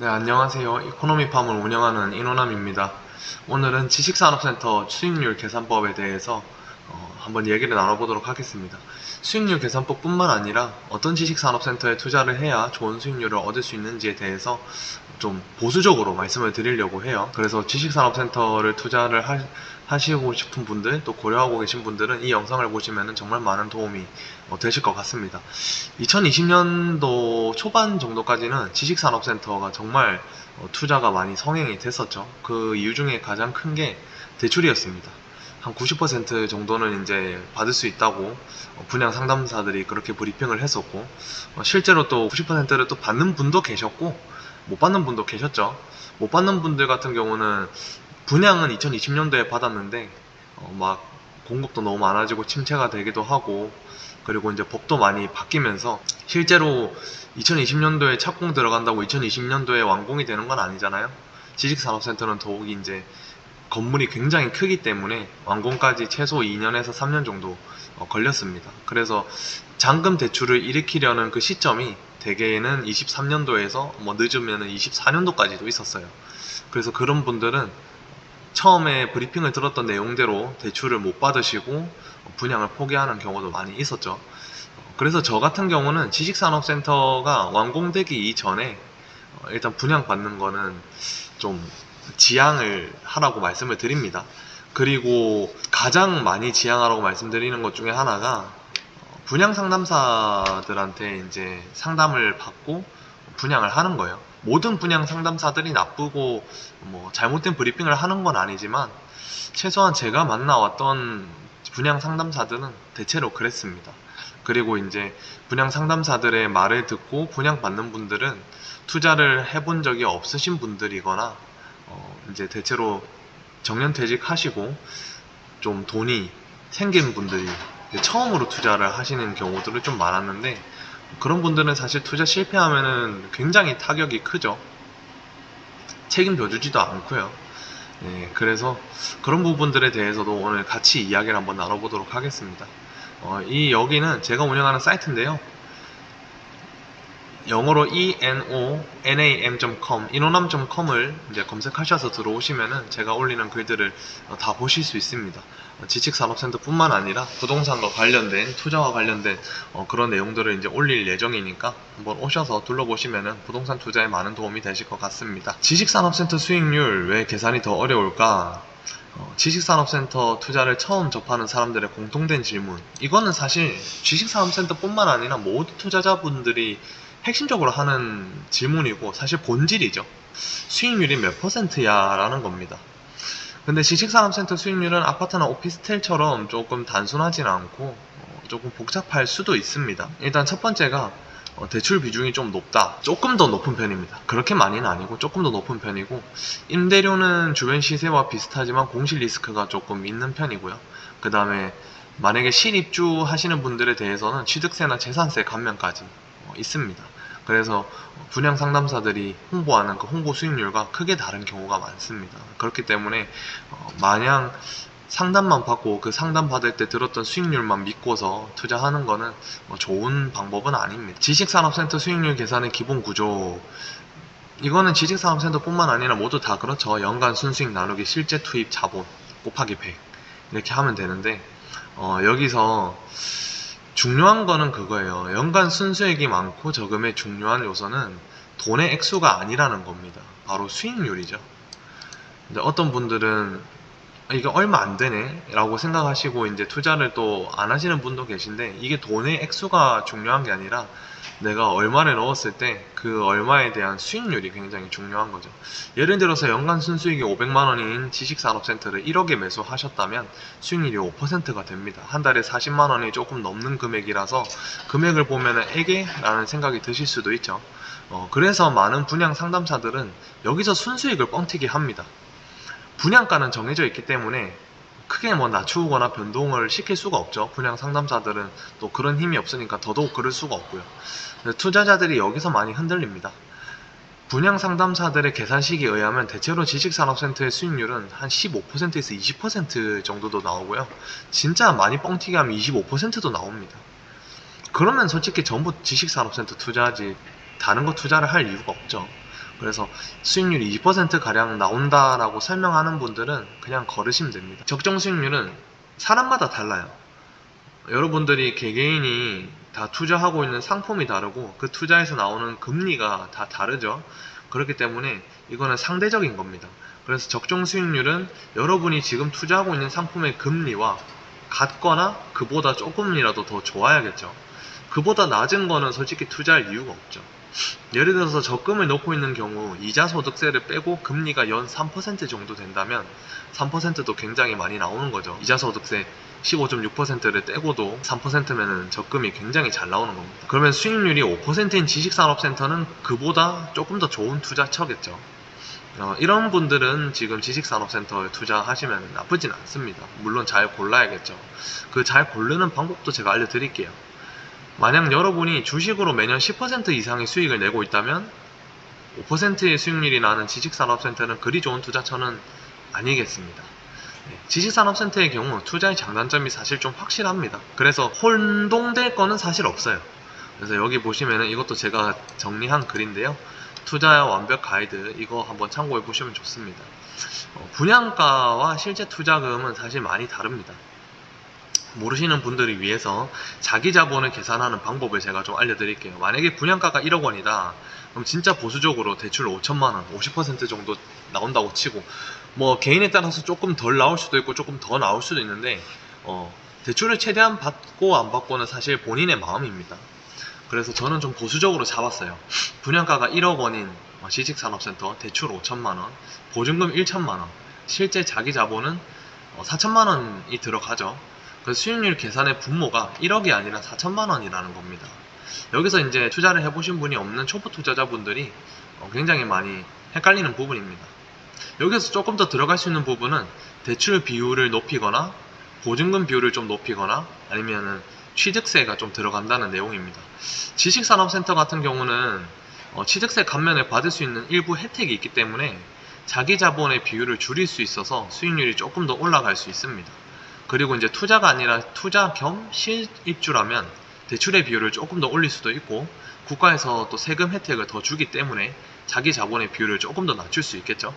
네, 안녕하세요. 이코노미팜을 운영하는 인호남입니다. 오늘은 지식산업센터 수익률 계산법에 대해서 한번 얘기를 나눠보도록 하겠습니다. 수익률 계산법뿐만 아니라 어떤 지식산업센터에 투자를 해야 좋은 수익률을 얻을 수 있는지에 대해서 좀 보수적으로 말씀을 드리려고 해요. 그래서 지식산업센터를 투자를 하시고 싶은 분들, 또 고려하고 계신 분들은 이 영상을 보시면 정말 많은 도움이 되실 것 같습니다. 2020년도 초반 정도까지는 지식산업센터가 정말 투자가 많이 성행이 됐었죠. 그 이유 중에 가장 큰 게 대출이었습니다. 한 90% 정도는 이제 받을 수 있다고 분양 상담사들이 그렇게 브리핑을 했었고, 실제로 또 90%를 또 받는 분도 계셨고 못 받는 분도 계셨죠. 못 받는 분들 같은 경우는 분양은 2020년도에 받았는데 막 공급도 너무 많아지고 침체가 되기도 하고, 그리고 이제 법도 많이 바뀌면서 실제로 2020년도에 착공 들어간다고 2020년도에 완공이 되는 건 아니잖아요. 지식산업센터는 더욱이 이제 건물이 굉장히 크기 때문에 완공까지 최소 2년에서 3년 정도 걸렸습니다. 그래서 잔금 대출을 일으키려는 그 시점이 대개는 23년도에서 뭐 늦으면 24년도까지도 있었어요. 그래서 그런 분들은 처음에 브리핑을 들었던 내용대로 대출을 못 받으시고 분양을 포기하는 경우도 많이 있었죠. 그래서 저 같은 경우는 지식산업센터가 완공되기 이전에 일단 분양받는 거는 좀 지양을 하라고 말씀을 드립니다. 그리고 가장 많이 지양하라고 말씀드리는 것 중에 하나가 분양 상담사들한테 이제 상담을 받고 분양을 하는 거예요. 모든 분양 상담사들이 나쁘고 뭐 잘못된 브리핑을 하는 건 아니지만 최소한 제가 만나왔던 분양 상담사들은 대체로 그랬습니다. 그리고 이제 분양 상담사들의 말을 듣고 분양받는 분들은 투자를 해본 적이 없으신 분들이거나 이제 대체로 정년퇴직하시고 좀 돈이 생긴 분들이 처음으로 투자를 하시는 경우들이 좀 많았는데, 그런 분들은 사실 투자 실패하면은 굉장히 타격이 크죠. 책임져 주지도 않고요. 네, 그래서 그런 부분들에 대해서도 오늘 같이 이야기를 한번 나눠보도록 하겠습니다. 이 여기는 제가 운영하는 사이트인데요. 영어로 enonam.com, 인호남.com을 이제 검색하셔서 들어오시면은 제가 올리는 글들을 다 보실 수 있습니다. 지식산업센터뿐만 아니라 부동산과 관련된, 투자와 관련된 그런 내용들을 이제 올릴 예정이니까 한번 오셔서 둘러보시면은 부동산 투자에 많은 도움이 되실 것 같습니다. 지식산업센터 수익률 왜 계산이 더 어려울까? 지식산업센터 투자를 처음 접하는 사람들의 공통된 질문, 이거는 사실 지식산업센터뿐만 아니라 모든 투자자분들이 핵심적으로 하는 질문이고 사실 본질이죠. 수익률이 몇 퍼센트야 라는 겁니다. 근데 지식산업센터 수익률은 아파트나 오피스텔처럼 조금 단순하진 않고 조금 복잡할 수도 있습니다. 일단 첫 번째가 대출 비중이 좀 높다. 조금 더 높은 편입니다. 그렇게 많이는 아니고 조금 더 높은 편이고, 임대료는 주변 시세와 비슷하지만 공실 리스크가 조금 있는 편이고요. 그 다음에 만약에 실입주 하시는 분들에 대해서는 취득세나 재산세 감면까지 있습니다. 그래서 분양 상담사들이 홍보하는 그 홍보 수익률과 크게 다른 경우가 많습니다. 그렇기 때문에 마냥 상담만 받고 그 상담 받을 때 들었던 수익률만 믿고서 투자하는 거는 좋은 방법은 아닙니다. 지식산업센터 수익률 계산의 기본 구조, 이거는 지식산업센터뿐만 아니라 모두 다 그렇죠. 연간 순수익 나누기 실제 투입 자본 곱하기 100 이렇게 하면 되는데, 여기서 중요한 거는 그거예요. 연간 순수익이 많고 적음의 중요한 요소는 돈의 액수가 아니라는 겁니다. 바로 수익률이죠. 근데 어떤 분들은 이게 얼마 안 되네 라고 생각하시고 이제 투자를 또 안 하시는 분도 계신데, 이게 돈의 액수가 중요한 게 아니라 내가 얼마를 넣었을 때 그 얼마에 대한 수익률이 굉장히 중요한 거죠. 예를 들어서 연간 순수익이 500만 원인 지식산업센터를 1억에 매수하셨다면 수익률이 5%가 됩니다. 한 달에 40만 원이 조금 넘는 금액이라서 금액을 보면은 에게? 라는 생각이 드실 수도 있죠. 그래서 많은 분양 상담사들은 여기서 순수익을 뻥튀기 합니다. 분양가는 정해져 있기 때문에 크게 뭐 낮추거나 변동을 시킬 수가 없죠. 분양 상담사들은 또 그런 힘이 없으니까 더더욱 그럴 수가 없고요. 투자자들이 여기서 많이 흔들립니다. 분양 상담사들의 계산식에 의하면 대체로 지식산업센터의 수익률은 한 15%에서 20% 정도도 나오고요. 진짜 많이 뻥튀기 하면 25%도 나옵니다. 그러면 솔직히 전부 지식산업센터 투자하지 다른 거 투자를 할 이유가 없죠. 그래서 수익률이 2% 가량 나온다라고 설명하는 분들은 그냥 걸으시면 됩니다. 적정 수익률은 사람마다 달라요. 여러분들이 개개인이 다 투자하고 있는 상품이 다르고 그 투자에서 나오는 금리가 다 다르죠. 그렇기 때문에 이거는 상대적인 겁니다. 그래서 적정 수익률은 여러분이 지금 투자하고 있는 상품의 금리와 같거나 그보다 조금이라도 더 좋아야겠죠. 그보다 낮은 거는 솔직히 투자할 이유가 없죠. 예를 들어서 적금을 넣고 있는 경우 이자 소득세를 빼고 금리가 연 3% 정도 된다면 3%도 굉장히 많이 나오는 거죠. 이자 소득세 15.6%를 떼고도 3%면은 적금이 굉장히 잘 나오는 겁니다. 그러면 수익률이 5%인 지식산업센터는 그보다 조금 더 좋은 투자처겠죠. 이런 분들은 지금 지식산업센터에 투자하시면 나쁘진 않습니다. 물론 잘 골라야겠죠. 그 잘 고르는 방법도 제가 알려드릴게요. 만약 여러분이 주식으로 매년 10% 이상의 수익을 내고 있다면 5%의 수익률이 나는 지식산업센터는 그리 좋은 투자처는 아니겠습니다. 지식산업센터의 경우 투자의 장단점이 사실 좀 확실합니다. 그래서 혼동될 거는 사실 없어요. 그래서 여기 보시면은 이것도 제가 정리한 글인데요. 투자 완벽 가이드 이거 한번 참고해 보시면 좋습니다. 분양가와 실제 투자금은 사실 많이 다릅니다. 모르시는 분들을 위해서 자기 자본을 계산하는 방법을 제가 좀 알려드릴게요. 만약에 분양가가 1억 원이다. 그럼 진짜 보수적으로 대출 5천만 원, 50% 정도 나온다고 치고 뭐 개인에 따라서 조금 덜 나올 수도 있고 조금 더 나올 수도 있는데 대출을 최대한 받고 안 받고는 사실 본인의 마음입니다. 그래서 저는 좀 보수적으로 잡았어요. 분양가가 1억 원인 지식산업센터 대출 5천만 원, 보증금 1천만 원, 실제 자기 자본은 4천만 원이 들어가죠. 그래서 수익률 계산의 분모가 1억이 아니라 4천만 원이라는 겁니다. 여기서 이제 투자를 해보신 분이 없는 초보 투자자분들이 굉장히 많이 헷갈리는 부분입니다. 여기서 조금 더 들어갈 수 있는 부분은 대출 비율을 높이거나 보증금 비율을 좀 높이거나 아니면은 취득세가 좀 들어간다는 내용입니다. 지식산업센터 같은 경우는 취득세 감면을 받을 수 있는 일부 혜택이 있기 때문에 자기 자본의 비율을 줄일 수 있어서 수익률이 조금 더 올라갈 수 있습니다. 그리고 이제 투자가 아니라 투자 겸 실입주라면 대출의 비율을 조금 더 올릴 수도 있고 국가에서 또 세금 혜택을 더 주기 때문에 자기 자본의 비율을 조금 더 낮출 수 있겠죠.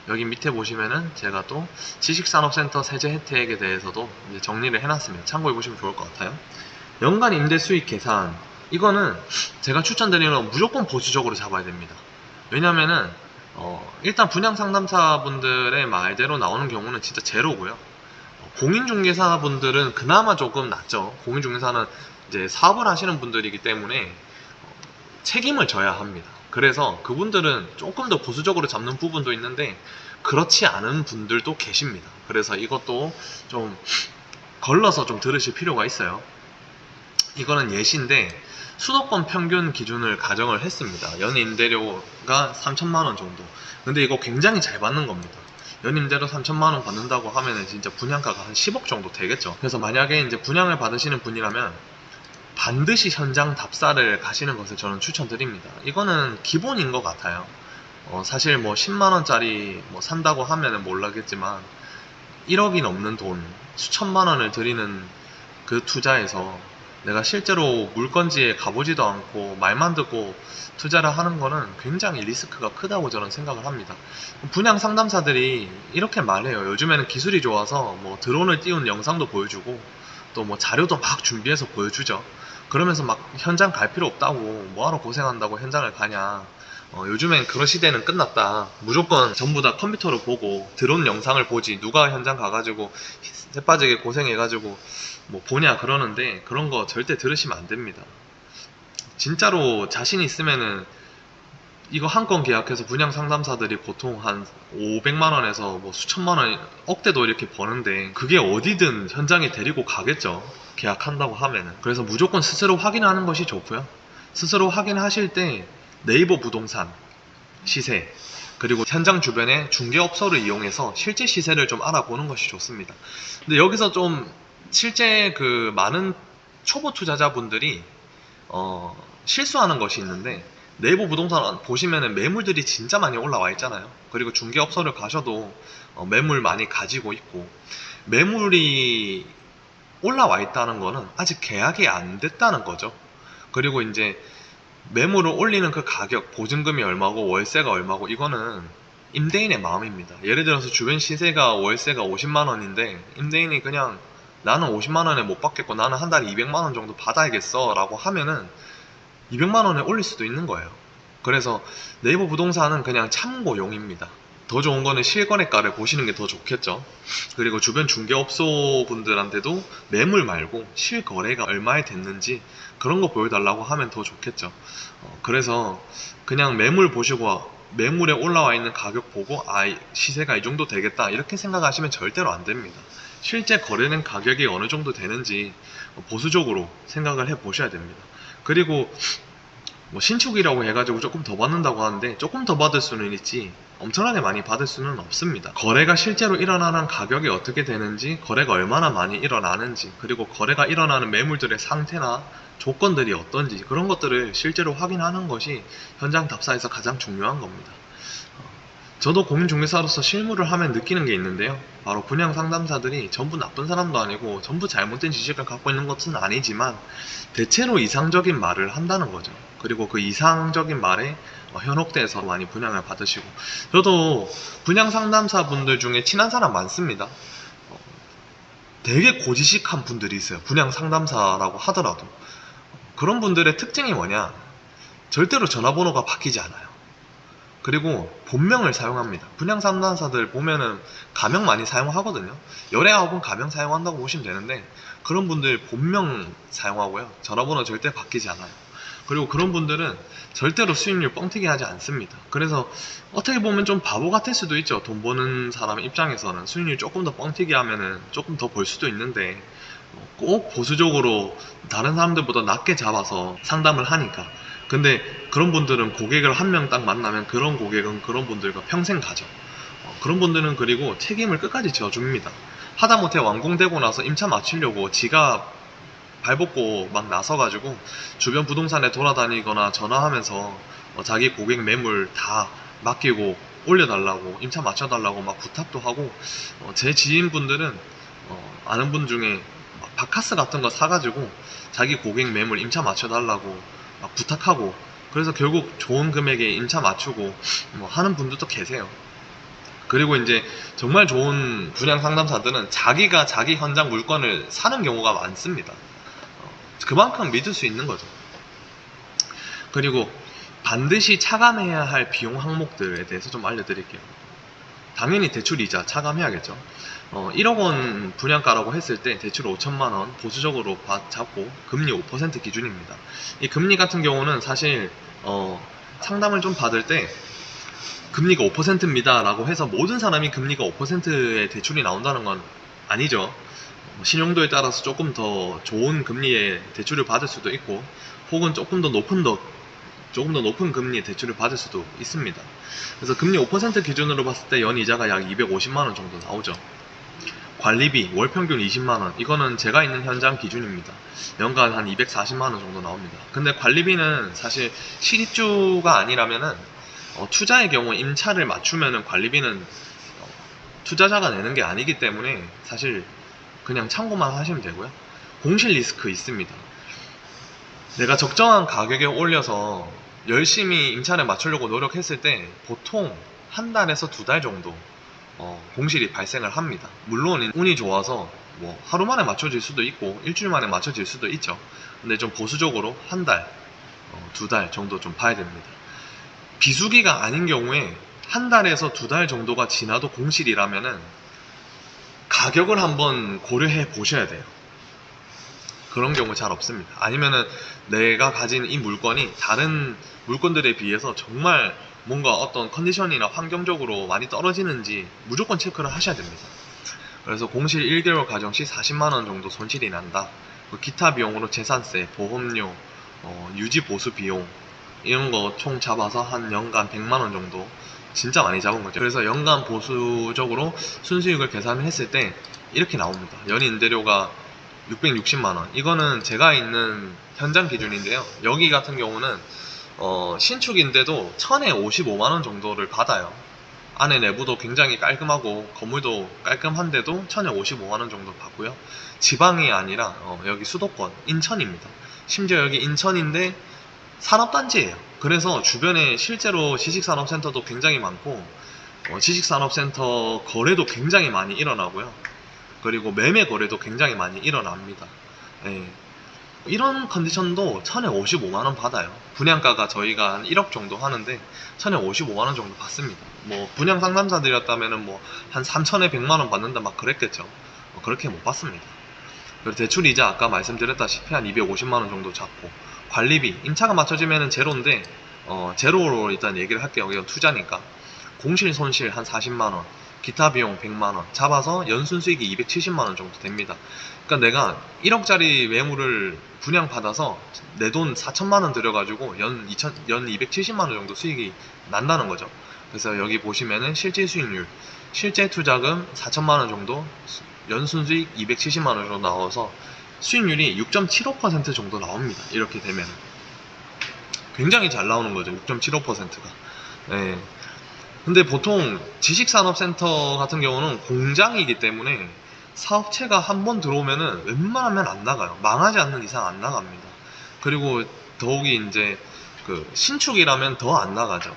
여기 밑에 보시면은 제가 또 지식산업센터 세제 혜택에 대해서도 이제 정리를 해놨습니다. 참고해 보시면 좋을 것 같아요. 연간 임대 수익 계산 이거는 제가 추천드리는 건 무조건 보수적으로 잡아야 됩니다. 왜냐면은 일단 분양 상담사분들의 말대로 나오는 경우는 진짜 제로고요. 공인중개사분들은 그나마 조금 낫죠. 공인중개사는 이제 사업을 하시는 분들이기 때문에 책임을 져야 합니다. 그래서 그분들은 조금 더 보수적으로 잡는 부분도 있는데 그렇지 않은 분들도 계십니다. 그래서 이것도 좀 걸러서 좀 들으실 필요가 있어요. 이거는 예시인데 수도권 평균 기준을 가정을 했습니다. 연임대료가 3천만원 정도. 근데 이거 굉장히 잘 받는 겁니다. 연임대료 3천만원 받는다고 하면은 진짜 분양가가 한 10억 정도 되겠죠. 그래서 만약에 이제 분양을 받으시는 분이라면 반드시 현장 답사를 가시는 것을 저는 추천드립니다. 이거는 기본인 것 같아요. 사실 뭐 10만원짜리 뭐 산다고 하면은 모르겠지만 1억이 넘는 돈, 수천만원을 들이는 그 투자에서 내가 실제로 물건지에 가보지도 않고 말만 듣고 투자를 하는 거는 굉장히 리스크가 크다고 저는 생각을 합니다. 분양 상담사들이 이렇게 말해요. 요즘에는 기술이 좋아서 뭐 드론을 띄운 영상도 보여주고 또 뭐 자료도 막 준비해서 보여주죠. 그러면서 막 현장 갈 필요 없다고 뭐하러 고생한다고 현장을 가냐. 요즘엔 그런 시대는 끝났다. 무조건 전부 다 컴퓨터로 보고 드론 영상을 보지 누가 현장 가가지고 새빠지게 고생해가지고 뭐 보냐 그러는데 그런 거 절대 들으시면 안 됩니다. 진짜로 자신 있으면은 이거 한 건 계약해서 분양 상담사들이 보통 한 500만원에서 뭐 수천만원, 억대도 이렇게 버는데 그게 어디든 현장에 데리고 가겠죠. 계약한다고 하면은. 그래서 무조건 스스로 확인하는 것이 좋고요. 스스로 확인하실 때 네이버 부동산 시세 그리고 현장 주변에 중개업소를 이용해서 실제 시세를 좀 알아보는 것이 좋습니다. 근데 여기서 좀 실제 그 많은 초보 투자자분들이 실수하는 것이 있는데 네이버 부동산 보시면은 매물들이 진짜 많이 올라와 있잖아요. 그리고 중개업소를 가셔도 매물 많이 가지고 있고 매물이 올라와 있다는 거는 아직 계약이 안 됐다는 거죠. 그리고 이제 매물을 올리는 그 가격, 보증금이 얼마고 월세가 얼마고 이거는 임대인의 마음입니다. 예를 들어서 주변 시세가 월세가 50만 원인데 임대인이 그냥 나는 50만 원에 못 받겠고 나는 한 달에 200만 원 정도 받아야겠어 라고 하면은 200만 원에 올릴 수도 있는 거예요. 그래서 네이버 부동산은 그냥 참고용입니다. 더 좋은 거는 실거래가를 보시는 게 더 좋겠죠. 그리고 주변 중개업소 분들한테도 매물 말고 실거래가 얼마에 됐는지 그런 거 보여달라고 하면 더 좋겠죠. 그래서 그냥 매물 보시고 매물에 올라와 있는 가격 보고 시세가 이 정도 되겠다 이렇게 생각하시면 절대로 안 됩니다. 실제 거래된 가격이 어느 정도 되는지 보수적으로 생각을 해 보셔야 됩니다. 그리고 뭐 신축이라고 해가지고 조금 더 받는다고 하는데 조금 더 받을 수는 있지 엄청나게 많이 받을 수는 없습니다. 거래가 실제로 일어나는 가격이 어떻게 되는지, 거래가 얼마나 많이 일어나는지, 그리고 거래가 일어나는 매물들의 상태나 조건들이 어떤지 그런 것들을 실제로 확인하는 것이 현장 답사에서 가장 중요한 겁니다. 저도 공인중개사로서 실무를 하면 느끼는 게 있는데요. 바로 분양 상담사들이 전부 나쁜 사람도 아니고 전부 잘못된 지식을 갖고 있는 것은 아니지만 대체로 이상적인 말을 한다는 거죠. 그리고 그 이상적인 말에 현혹돼서 많이 분양을 받으시고, 저도 분양 상담사 분들 중에 친한 사람 많습니다. 되게 고지식한 분들이 있어요. 분양 상담사라고 하더라도. 그런 분들의 특징이 뭐냐? 절대로 전화번호가 바뀌지 않아요. 그리고 본명을 사용합니다. 분양 상담사들 보면은 가명 많이 사용하거든요. 열에 9은 가명 사용한다고 보시면 되는데 그런 분들 본명 사용하고요. 전화번호 절대 바뀌지 않아요. 그리고 그런 분들은 절대로 수익률 뻥튀기 하지 않습니다. 그래서 어떻게 보면 좀 바보 같을 수도 있죠. 돈 버는 사람 입장에서는 수익률 조금 더 뻥튀기 하면은 조금 더 벌 수도 있는데 꼭 보수적으로 다른 사람들보다 낮게 잡아서 상담을 하니까. 근데 그런 분들은 고객을 한 명 딱 만나면 그런 고객은 그런 분들과 평생 가죠. 그런 분들은 그리고 책임을 끝까지 져줍니다. 하다못해 완공되고 나서 임차 마치려고 지가 발벗고 막 나서가지고 주변 부동산에 돌아다니거나 전화하면서 자기 고객 매물 다 맡기고 올려달라고 임차 맞춰달라고 막 부탁도 하고, 제 지인분들은 아는 분 중에 바카스 같은 거 사가지고 자기 고객 매물 임차 맞춰달라고 막 부탁하고, 그래서 결국 좋은 금액에 임차 맞추고 뭐 하는 분들도 계세요. 그리고 이제 정말 좋은 분양 상담사들은 자기가 자기 현장 물건을 사는 경우가 많습니다. 그만큼 믿을 수 있는 거죠. 그리고 반드시 차감해야 할 비용 항목들에 대해서 좀 알려드릴게요. 당연히 대출이자 차감해야겠죠. 1억 원 분양가라고 했을 때 대출 5천만 원 보수적으로 잡고 금리 5% 기준입니다. 이 금리 같은 경우는 사실 상담을 좀 받을 때 금리가 5%입니다 라고 해서 모든 사람이 금리가 5%의 대출이 나온다는 건 아니죠. 신용도에 따라서 조금 더 좋은 금리의 대출을 받을 수도 있고 혹은 조금 더 높은 금리의 대출을 받을 수도 있습니다. 그래서 금리 5% 기준으로 봤을 때 연이자가 약 250만원 정도 나오죠. 관리비 월 평균 20만원, 이거는 제가 있는 현장 기준입니다. 연간 한 240만원 정도 나옵니다. 근데 관리비는 사실 실입주가 아니라면은 투자의 경우 임차를 맞추면은 관리비는 투자자가 내는 게 아니기 때문에 사실 그냥 참고만 하시면 되고요. 공실 리스크 있습니다. 내가 적정한 가격에 올려서 열심히 임차를 맞추려고 노력했을 때 보통 한 달에서 2달 정도 공실이 발생을 합니다. 물론 운이 좋아서 뭐 하루 만에 맞춰질 수도 있고 일주일 만에 맞춰질 수도 있죠. 근데 좀 보수적으로 한 달, 2달 정도 좀 봐야 됩니다. 비수기가 아닌 경우에 한 달에서 2달 정도가 지나도 공실이라면은 가격을 한번 고려해 보셔야 돼요. 그런 경우 잘 없습니다. 아니면은 내가 가진 이 물건이 다른 물건들에 비해서 정말 뭔가 어떤 컨디션이나 환경적으로 많이 떨어지는지 무조건 체크를 하셔야 됩니다. 그래서 공실 1개월 가정 시 40만원 정도 손실이 난다. 기타 비용으로 재산세, 보험료, 유지 보수 비용 이런 거 총 잡아서 한 연간 100만원 정도 진짜 많이 잡은 거죠. 그래서 연간 보수적으로 순수익을 계산을 했을 때 이렇게 나옵니다. 연인 임대료가 660만원. 이거는 제가 있는 현장 기준인데요. 여기 같은 경우는 신축인데도 1000에 55만원 정도를 받아요. 안에 내부도 굉장히 깔끔하고 건물도 깔끔한데도 1000에 55만원 정도 받고요. 지방이 아니라 여기 수도권 인천입니다. 심지어 여기 인천인데 산업단지예요. 그래서 주변에 실제로 지식산업센터도 굉장히 많고 지식산업센터 거래도 굉장히 많이 일어나고요. 그리고 매매 거래도 굉장히 많이 일어납니다. 예. 이런 컨디션도 천에 55만원 받아요. 분양가가 저희가 한 1억 정도 하는데 천에 55만원 정도 받습니다. 뭐 분양 상담사들이었다면은 뭐 한 3천에 100만원 받는다 막 그랬겠죠. 그렇게 못 받습니다. 그리고 대출이자 아까 말씀드렸다시피 한 250만원 정도 잡고, 관리비 임차가 맞춰지면은 제로인데 제로로 일단 얘기를 할게요. 이건 투자니까. 공실 손실 한 40만원, 기타 비용 100만원 잡아서 연순 수익이 270만원 정도 됩니다. 그러니까 내가 1억짜리 매물을 분양받아서 내 돈 4천만원 들여가지고 연 270만원 정도 수익이 난다는 거죠. 그래서 여기 보시면은 실제 수익률, 실제 투자금 4천만원 정도, 연순 수익 270만원 정도 나와서 수익률이 6.75% 정도 나옵니다. 이렇게 되면 굉장히 잘 나오는 거죠. 6.75%가. 네. 근데 보통 지식산업센터 같은 경우는 공장이기 때문에 사업체가 한 번 들어오면은 웬만하면 안 나가요. 망하지 않는 이상 안 나갑니다. 그리고 더욱이 이제 그 신축이라면 더 안 나가죠.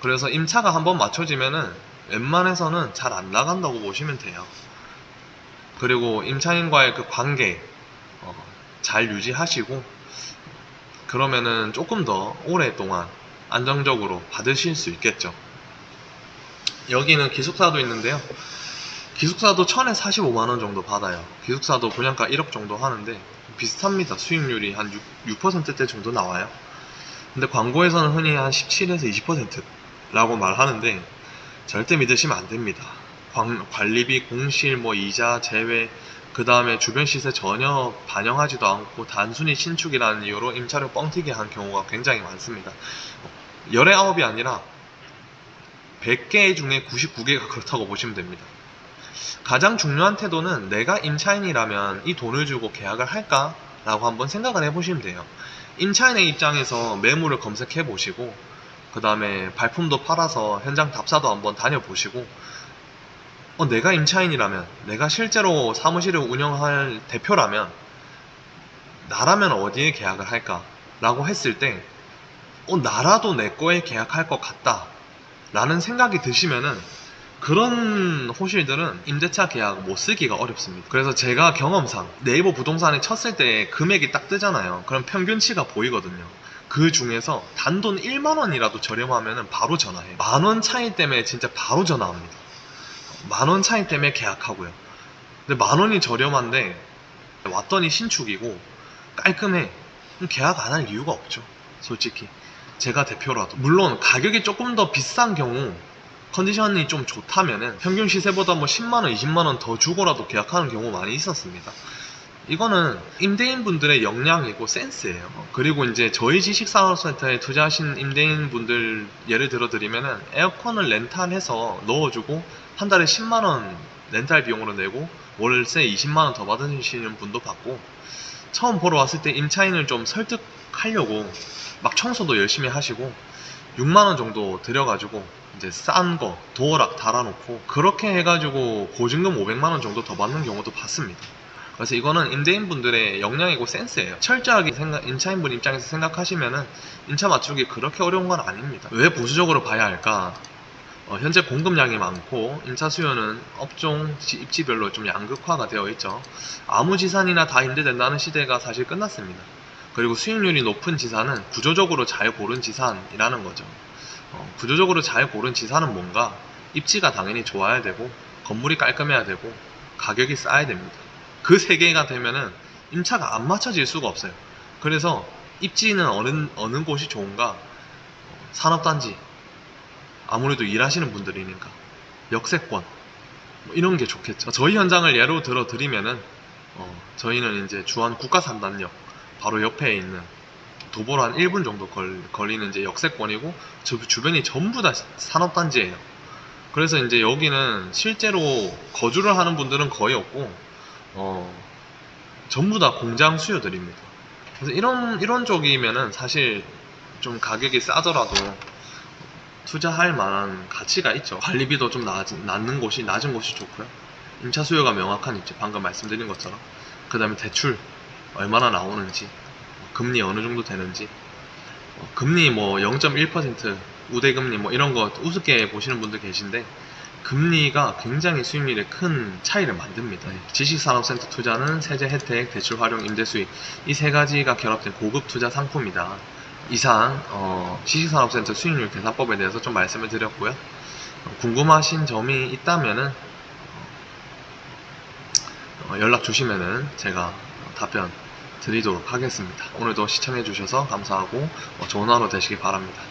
그래서 임차가 한 번 맞춰지면은 웬만해서는 잘 안 나간다고 보시면 돼요. 그리고 임차인과의 그 관계 잘 유지하시고 그러면은 조금 더 오랫동안 안정적으로 받으실 수 있겠죠. 여기는 기숙사도 있는데요. 기숙사도 천에 45만원 정도 받아요. 기숙사도 분양가 1억 정도 하는데 비슷합니다. 수익률이 한 6%대 정도 나와요. 근데 광고에서는 흔히 한 17에서 20%라고 말하는데 절대 믿으시면 안 됩니다. 관리비, 공실, 뭐 이자, 제외, 그 다음에 주변 시세 전혀 반영하지도 않고 단순히 신축이라는 이유로 임차료 뻥튀기 한 경우가 굉장히 많습니다. 열의 아홉이 아니라 100개 중에 99개가 그렇다고 보시면 됩니다. 가장 중요한 태도는 내가 임차인이라면 이 돈을 주고 계약을 할까? 라고 한번 생각을 해보시면 돼요. 임차인의 입장에서 매물을 검색해 보시고 그 다음에 발품도 팔아서 현장 답사도 한번 다녀보시고 내가 임차인이라면, 내가 실제로 사무실을 운영할 대표라면 나라면 어디에 계약을 할까? 라고 했을 때 나라도 내 거에 계약할 것 같다 라는 생각이 드시면은 그런 호실들은 임대차 계약 못 쓰기가 어렵습니다. 그래서 제가 경험상 네이버 부동산에 쳤을 때 금액이 딱 뜨잖아요. 그럼 평균치가 보이거든요. 그 중에서 단돈 1만원이라도 저렴하면 바로 전화해요. 만원 차이 때문에 진짜 바로 전화합니다. 만원 차이 때문에 계약하고요. 근데 만원이 저렴한데 왔더니 신축이고 깔끔해. 그럼 계약 안 할 이유가 없죠. 솔직히 제가 대표라도. 물론 가격이 조금 더 비싼 경우, 컨디션이 좀 좋다면은 평균 시세보다 뭐 10만원, 20만원 더 주고라도 계약하는 경우 많이 있었습니다. 이거는 임대인 분들의 역량이고 센스예요. 그리고 이제 저희 지식산업센터에 투자하신 임대인 분들 예를 들어 드리면은 에어컨을 렌탈해서 넣어주고 한 달에 10만원 렌탈 비용으로 내고 월세 20만원 더 받으시는 분도 봤고, 처음 보러 왔을 때 임차인을 좀 설득하려고 막 청소도 열심히 하시고 6만원 정도 들여가지고 이제 싼 거 도어락 달아놓고 그렇게 해가지고 보증금 500만원 정도 더 받는 경우도 봤습니다. 그래서 이거는 임대인분들의 역량이고 센스예요. 철저하게 임차인분 입장에서 생각하시면은 임차 맞추기 그렇게 어려운 건 아닙니다. 왜 보수적으로 봐야 할까? 현재 공급량이 많고 임차 수요는 업종, 입지별로 좀 양극화가 되어 있죠. 아무 지산이나 다 임대된다는 시대가 사실 끝났습니다. 그리고 수익률이 높은 지산은 구조적으로 잘 고른 지산이라는 거죠. 구조적으로 잘 고른 지산은 뭔가? 입지가 당연히 좋아야 되고 건물이 깔끔해야 되고 가격이 싸야 됩니다. 그 세 개가 되면은 임차가 안 맞춰질 수가 없어요. 그래서 입지는 어느 곳이 좋은가? 산업단지, 아무래도 일하시는 분들이니까 역세권 뭐 이런 게 좋겠죠. 저희 현장을 예로 들어 드리면은 저희는 이제 주안 국가산단역 바로 옆에 있는 도보로 한 1분 정도 걸리는 이제 역세권이고 주변이 전부 다 산업단지예요. 그래서 이제 여기는 실제로 거주를 하는 분들은 거의 없고 전부 다 공장 수요들입니다. 그래서 이런 쪽이면은 사실 좀 가격이 싸더라도 투자할 만한 가치가 있죠. 관리비도 좀 낮은 곳이 좋고요. 임차 수요가 명확한 입지, 방금 말씀드린 것처럼. 그 다음에 대출 얼마나 나오는지, 금리 어느 정도 되는지, 금리 뭐 0.1% 우대금리 뭐 이런 거 우습게 보시는 분들 계신데, 금리가 굉장히 수익률에 큰 차이를 만듭니다. 지식산업센터 투자는 세제 혜택, 대출 활용, 임대 수익, 이 세 가지가 결합된 고급 투자 상품이다. 이상 지식산업센터 수익률 계산법에 대해서 좀 말씀을 드렸고요. 궁금하신 점이 있다면은 연락 주시면은 제가 답변 드리도록 하겠습니다. 오늘도 시청해 주셔서 감사하고 좋은 하루 되시기 바랍니다.